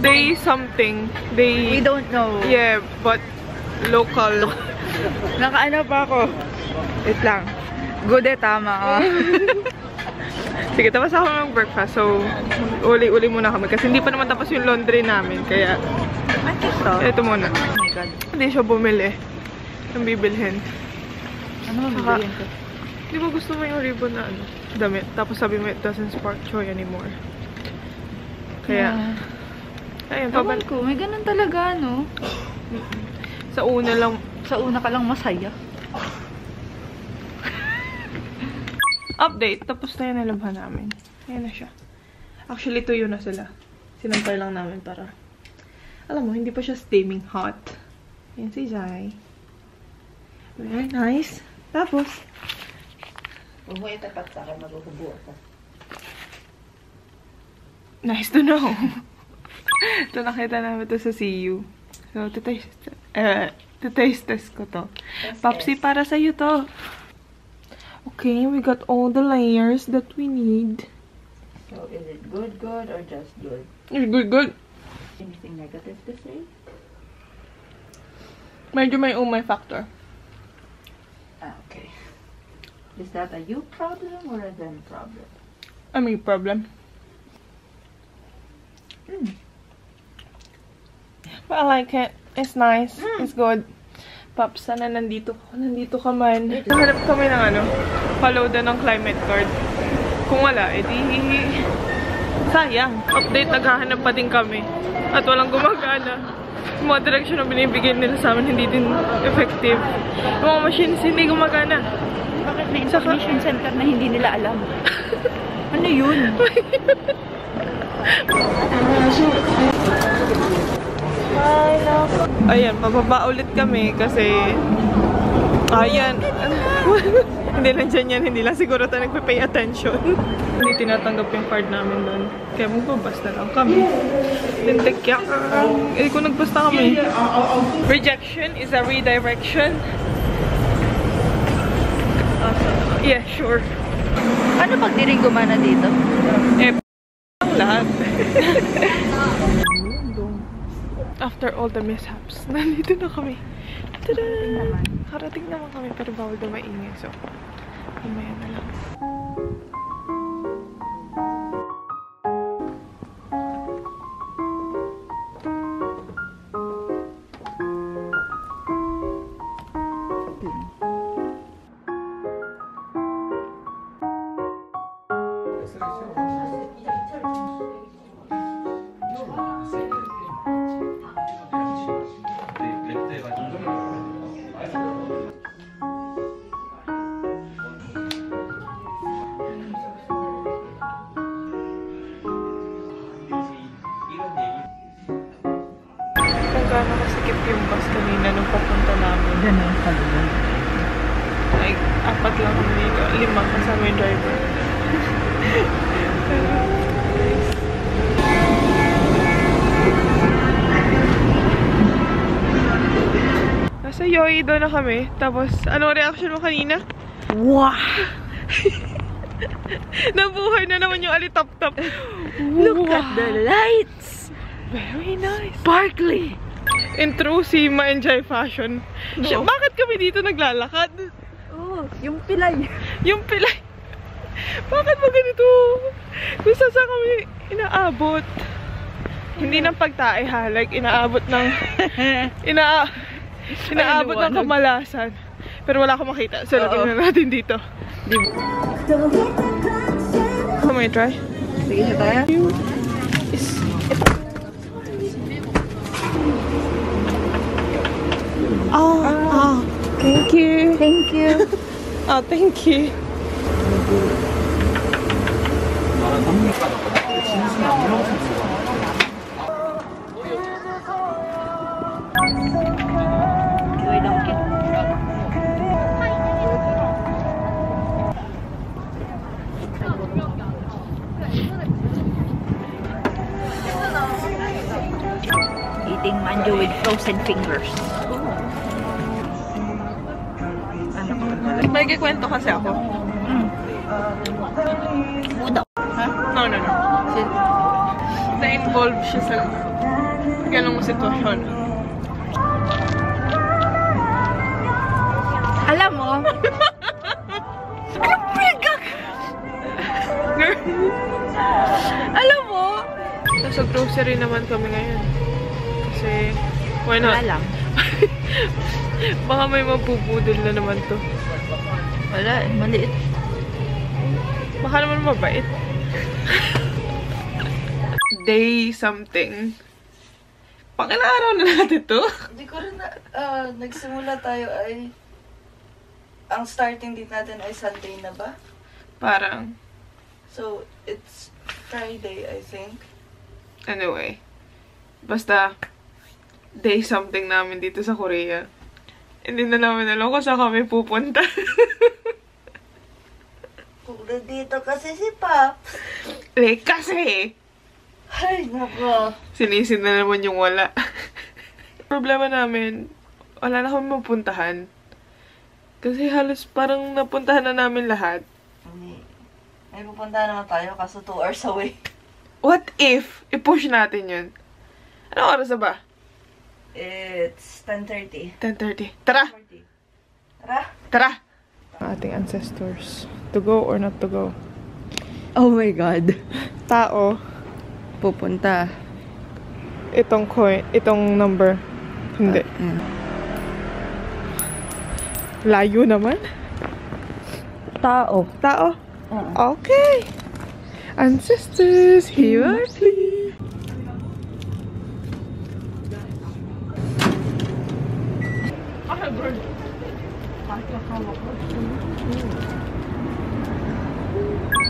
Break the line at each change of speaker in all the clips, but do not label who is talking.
They something.
We don't know.
Yeah, but local.
Nakaano pa ako. Wait lang. Good tama.
Sige, tapos ako mag-breakfast. So, uli-uli muna kami. Kasi hindi pa naman tapos yung laundry namin. Kaya, ito muna.
Oh my God.
Hindi siya bumili. Ang bibilhin.
Ano mabibilhin ko?
Di ba gusto mo yung ribbon na ano? Damit. Tapos sabi mo, it doesn't spark joy anymore. Kaya, ayun,
Ewan ko, may ganun talaga, no?
Sa una lang.
Sa una ka lang masaya.
Update. Tapos na yung nalabhan namin. Ayan na siya. Actually, tuyo na sila. Sinampay lang namin para, alam mo, hindi pa siya steaming hot. Ayan si Jai. Very nice. Tapos,
Huwag mo itapat sa akin, maghuhubo ako.
nice to know. Ito nakita namin ito sa CU. So, titaste test ko to. Popsi, para sa'yo to. Okay, we got all the layers that we need.
So, is it good or just good?
It's good.
Anything negative to say?
Medyo may umay factor.
Okay. Is that a you problem or a them problem?
I mean, problem. But I like it. It's nice. It's good. Pops, sana nandito ka man. Nahanap kami ng ano, pa-loadan ng climate card. Kung wala, edi sayang. Update, naghahanap pa din kami. At walang gumagana. Yung mga direction na binibigay nila sa amin, hindi din effective. Yung mga machines, hindi gumagana.
Bakit may information center na hindi nila alam? Ano yun?
Ayan, pababa ulit kami kasi ayan. Hindi lang dyan yan, hindi lang siguro tayo nagpapay attention. Hindi tinatanggap yung card namin doon. Kaya magbabasta lang kami. Tintekya. Eh, kung nagbasta kami. Rejection is a redirection. Yeah, sure.
Ano pag di rin gumana dito?
Eh, ang lahat. After all the mishaps, nandito na kami. Tada! Karating naman kami, pero bawal na maingay. So, mamaya na lang. Gano'n kasikip yung bus kanina nung papunta namin.
Ganun talaga.
Like, 4 lang kami dito. 5 kasama yung driver. Nasa Yoido na kami. Tapos, anong reaction mo kanina?
Wow!
Nabuhay na naman yung alitap-tap.
Look at the lights!
Very nice.
Sparkly!
In true si Ma-Enjoy fashion.
No.
Bakit kami dito naglalakad?
Oh, yung pilay.
Yung pilay. Bakit ba ganito? Kung saan kami inaabot. Hindi ng pagtae ha. Like, inaabot ng... inaabot ng kamalasan. Pero wala akong makita. So, tingnan natin dito. Can we try?
Sige siya tayo.
Oh, thank you.
Thank you.
Oh, thank you.
Joy donkey. Eating manjo with frozen fingers.
May kikwento kasi ako.
Udo.
Huh? No. na-involve siya sa ganong sitwasyon.
Alam mo? Alam mo?
Nasa grocery naman kami ngayon. Kasi, why not?
Wala lang.
Baka may mapupudol na naman to.
Wala, maliit.
Baka naman mabait. Day something. Pakilang araw na natin to.
Hindi ko rin na, nagsimula tayo ay, ang starting date natin ay Sunday na ba?
Parang,
So, it's Friday, I think.
anyway. Basta, day something namin dito sa Korea. Hindi na namin alam kung saan kami pupunta.
Kung dito kasi si Pops.
Kasi,
Ay, nako.
sinisid na naman yung wala. Problema namin, wala na kami mapuntahan. Kasi halos parang napuntahan na namin lahat.
May pupuntahan naman tayo kaso 2 hours away.
What if i-push natin yun? Anong oras na ba?
It's 10:30.
10:30. Tara!
10:40. Tara!
Tara! Ating ancestors. To go or not to go?
Oh my God.
Tao.
Pupunta.
Itong coin. Itong number. Hindi. Layo naman.
Tao.
Tao. Okay. Ancestors, here please.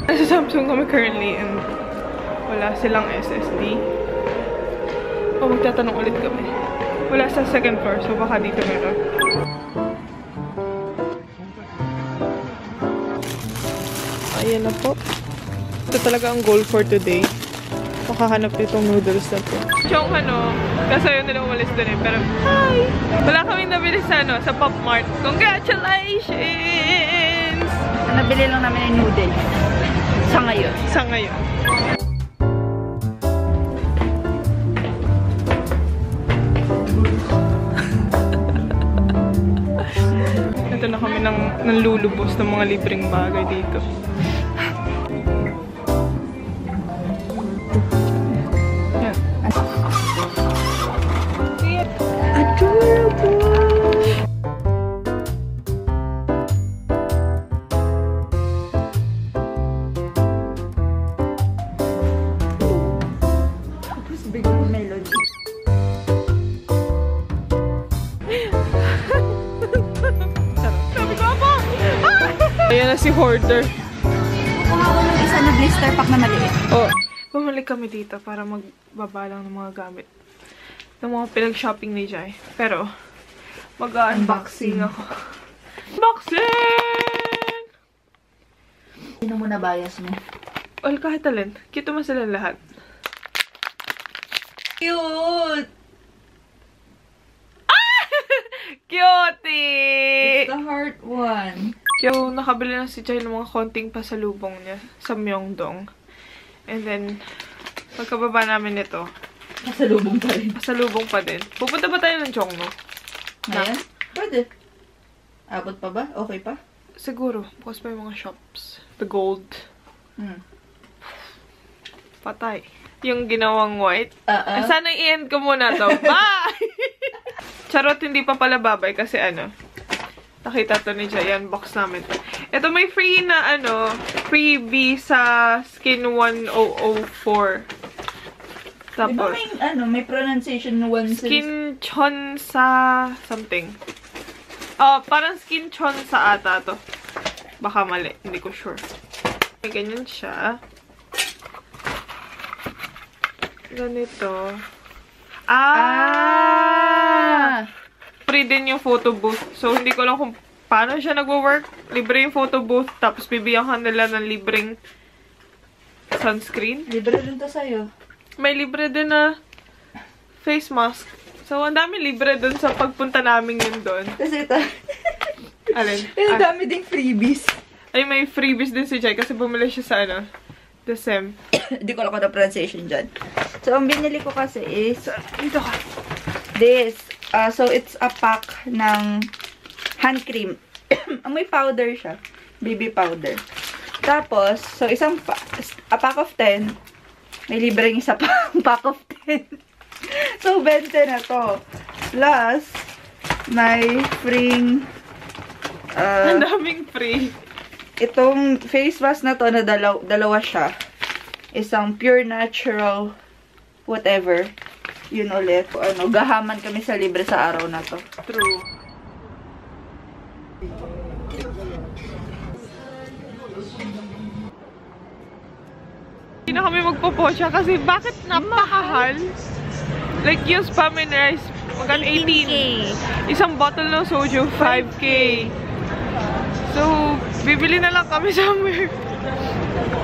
Nasa Samsung kami currently and wala silang SSD. O, magtatanong ulit kami. Wala sa second floor, so baka dito meron. Ayan na po. Ito talaga ang goal for today. Makahanap nitong noodles na to. Yung kasi yun nila umalis dun eh. Pero, hi! Wala kaming nabili sa sa Pop Mart. Congratulations!
Nabili lang namin yung noodles. Sa ngayon.
Sa ngayon. Ito na kami ng lulubos ng mga libreng bagay dito. Yan. Adorable!
Melody.
Sabi ko ako! Ayan na si Hoarder.
Kuha ko ng isa na blister pack na maliit.
Oh, bumalik kami dito para magbaba lang ng mga gamit. Ng mga pinag-shopping ni Jai. Pero, mag-unboxing ako. Unboxing!
Sino mo na bias mo?
Well, kahit alin. Cute naman sila lahat.
Cute!
Cutie!
The heart one.
Kaya nakabili na si Jai ng mga konting pasalubong niya sa Myeongdong. And then, pagkababa namin nito,
Pasalubong pa rin.
pasalubong pa din. Pupunta ba tayo ng Jongno?
Ngayon? Pwede. Abot pa ba? Okay pa?
Siguro. Bukas pa yung mga shops. The gold. Patay. Yung ginawang white. Sana i-end ko muna to. Bye! Charot, hindi pa pala babay kasi nakita to ni Jai, unbox namin. Ito may free na freebie sa Skin 1004. Tapos,
Diba may pronunciation one
Skin Chonsa something. Parang Skin Chonsa ata to. Baka mali, hindi ko sure. May ganyan siya. Ganito. Free din yung photo booth. So, hindi ko lang kung paano siya nagwo-work. Libre yung photo booth. Tapos, bibigyan ka nila ng libreng sunscreen.
Libre rin to sa'yo.
May libre din na face mask. So, ang dami libre dun sa pagpunta namin yun doon.
Kasi ito.
Alin?
Ang dami ding freebies.
Ay, may freebies din si Jai kasi bumili siya sa The same.
Hindi ko alam kung na pronunciation dyan. So, ang binili ko kasi is
Dito ka.
this. So, it's a pack ng hand cream. May powder siya. Baby powder. Tapos, so, a pack of 10. May libreng isa pa pack of 10. So, 20 na to. Plus, may free
Ang daming free.
itong face mask na to na dalawa siya. Isang pure natural whatever. Yun ulit. Ano, gahaman kami sa libre sa araw na to.
True. Hindi na kami magpo-posya kasi bakit napakahal? Like yung spam and rice, magkano 18. Isang bottle ng soju, 5K. So, bibili na lang kami somewhere.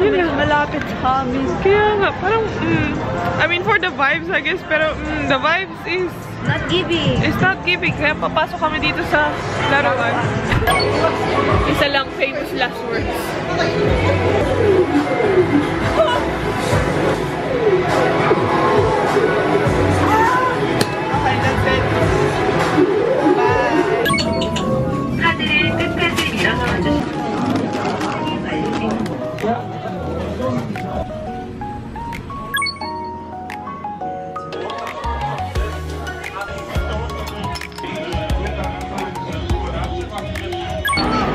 Yun lang.
Malapit sa amin.
Kaya nga, parang, I mean, for the vibes, I guess, pero the vibes is
Not giving.
it's not giving. Kaya papasok kami dito sa laruan. Isa lang famous last words. Okay, that's it.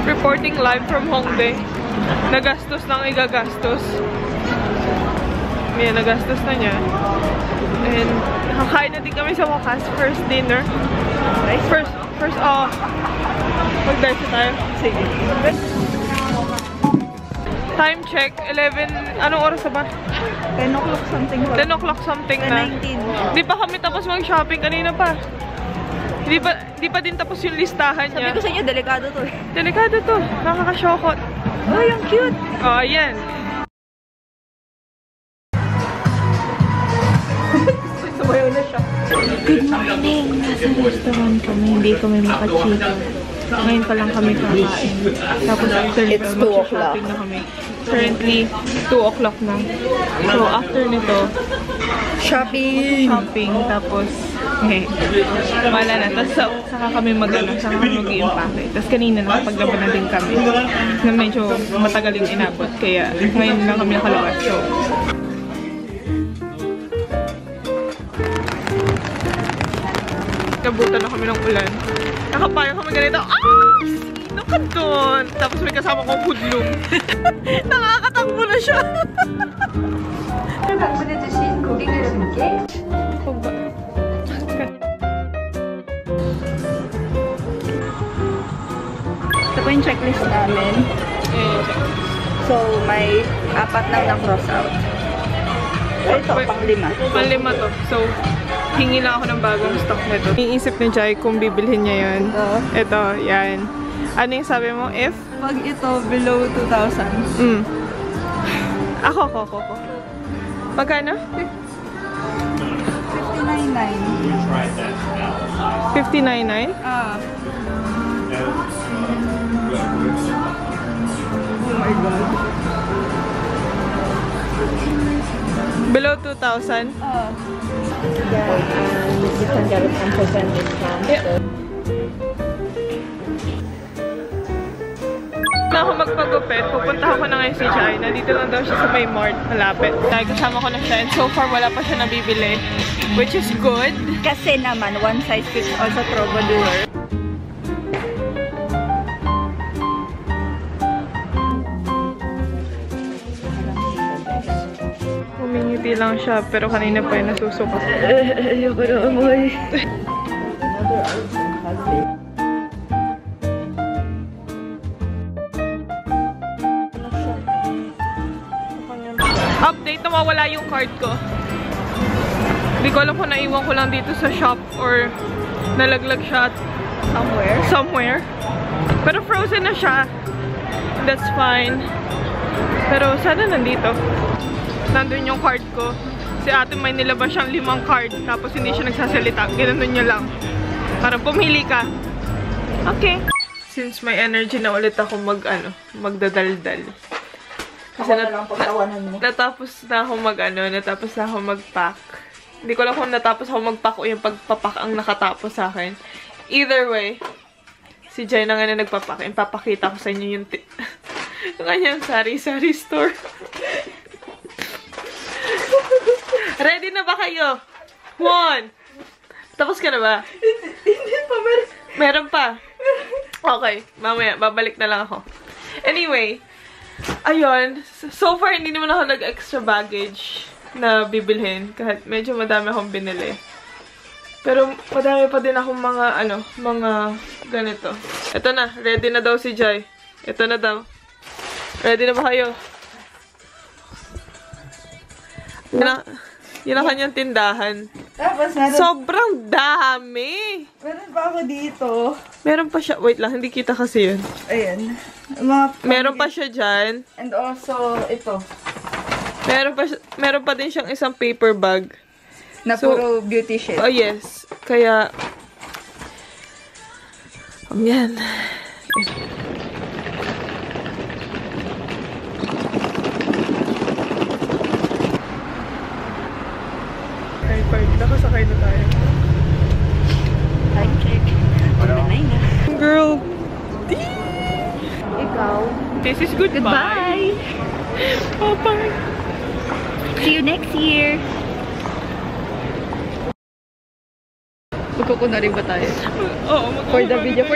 Reporting live from Hongdae. Nagastos nang igagastos. Yan, nagastos na niya. And kakain na din kami sa wakas. First dinner. First, mag-dice tayo. Sige. Time check, 11, anong oras na ba?
10 o'clock something.
10 o'clock something na.
19.
Di pa kami tapos mag-shopping kanina pa. Di pa din tapos yung listahan niya.
Sabi ko sa inyo, delikado to eh.
Delikado to. Nakakasyokot.
Oh, yung cute.
Oh, yan. Sumayaw na siya.
Good morning. Nasa restaurant kami. Hindi kami makachika. Ngayon pa lang kami kakain. Tapos after nito, mag-shopping na kami.
Currently, 2 o'clock na. So, after nito,
Shopping.
tapos, wala na. Tapos, saka kami saka kami mag-i-impake. Tapos, kanina nakapaglaban na din kami. Na medyo matagal yung inabot. Kaya, ngayon lang kami nakalabas. So, nabutan na kami ng ulan. Nakapayang kami ganito. Sino ka doon? Tapos may kasama kong hudlong. Nakakatakbo na siya.
Ito po yung checklist namin. So, may 4 lang na-cross out. Ito, pang-5.
Pang-5 to. So, hingi lang ako ng bagong stock nito. Iisip ni Jai kung bibilhin niya yun. Ito, yan. Ano yung sabi mo? If?
Pag ito, below 2,000.
Ako. Magkano?
59.9.
59.9?
Ah. Oh my God.
Below 2,000?
You can get a 10% discount.
Yeah. Na ako magpagupit, pupunta ako na ngayon si Jai. Nandito lang daw siya sa may mart, malapit. Dahil kasama ko na siya and so far wala pa siya nabibili. Which is good.
Kasi naman, one size fits all sa Troubadour.
Humingiti lang siya, pero kanina pa yung nasusuka.
Ayoko na amoy.
Update, nawawala yung card ko. Hindi ko alam kung naiwan ko lang dito sa shop or nalaglag siya somewhere. Pero frozen na siya. That's fine. Pero sana nandito. Nandun yung card ko. Si ate may nilabas siyang 5 card. Tapos hindi siya nagsasalita. Ginanon niya lang. Parang pumili ka. Okay. Since may energy na ulit ako magdadaldal.
Kasi na lang pagtawanan mo.
Natapos na ako mag-pack. Hindi ko lang kung natapos ako mag-pack o yung pagpapak ang nakatapos sa akin. Either way, si Jai na nga na nagpapak. Ipapakita ko sa inyo yung kanyang sari-sari store. Ready na ba kayo? 1! Tapos ka na ba?
Hindi pa,
meron pa. Okay, mamaya, babalik na lang ako. Anyway, ayun, so far hindi naman ako nag-extra baggage na bibilhin. Kahit medyo madami akong binili. Pero madami pa din akong mga ganito. Ito na, ready na daw si Jai. Ito na daw. Ready na ba kayo? Yun ang kanyang tindahan.
Tapos meron...
Sobrang dami!
Meron pa ako dito.
Meron pa siya. Wait lang, hindi kita kasi yun.
Ayan.
Meron pa siya dyan.
And also, ito.
Meron pa din siyang isang paper bag.
Na puro beauty shit.
Oh, yes. Kaya, yan. Ay, park. Nakasakay na tayo.
Time check. Nanay na.
Girl.
Ikaw.
This is goodbye. Bye-bye.
See you next year. Magkukunari ba tayo?
Oo,
For the video.